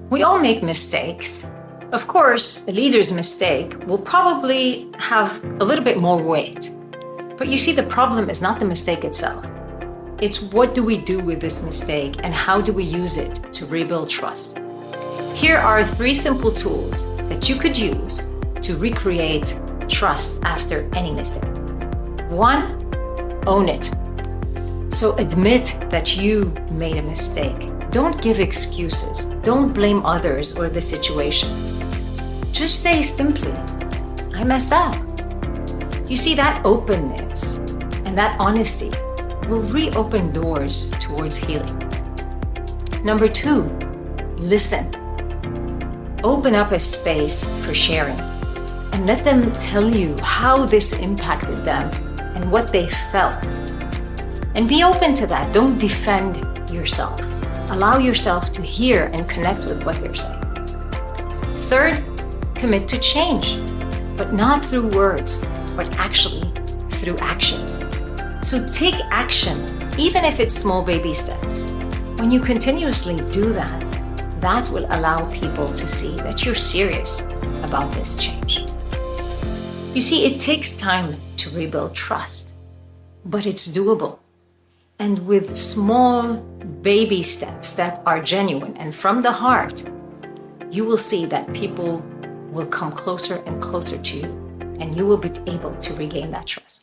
We all make mistakes. Of course, a leader's mistake will probably have a little bit more weight. But you see, the problem is not the mistake itself. It's what do we do with this mistake and how do we use it to rebuild trust? Here are 3 simple tools that you could use to recreate trust after any mistake. 1, own it. So admit that you made a mistake. Don't give excuses. Don't blame others or the situation. Just say simply, I messed up. You see, that openness and that honesty will reopen doors towards healing. Number 2, listen. Open up a space for sharing and let them tell you how this impacted them and what they felt. And be open to that. Don't defend yourself. Allow yourself to hear and connect with what they're saying. 3rd, commit to change, but not through words, but actually through actions. So take action, even if it's small baby steps. When you continuously do that, that will allow people to see that you're serious about this change. You see, it takes time to rebuild trust, but it's doable. And with small baby steps that are genuine and from the heart, you will see that people will come closer and closer to you, and you will be able to regain that trust.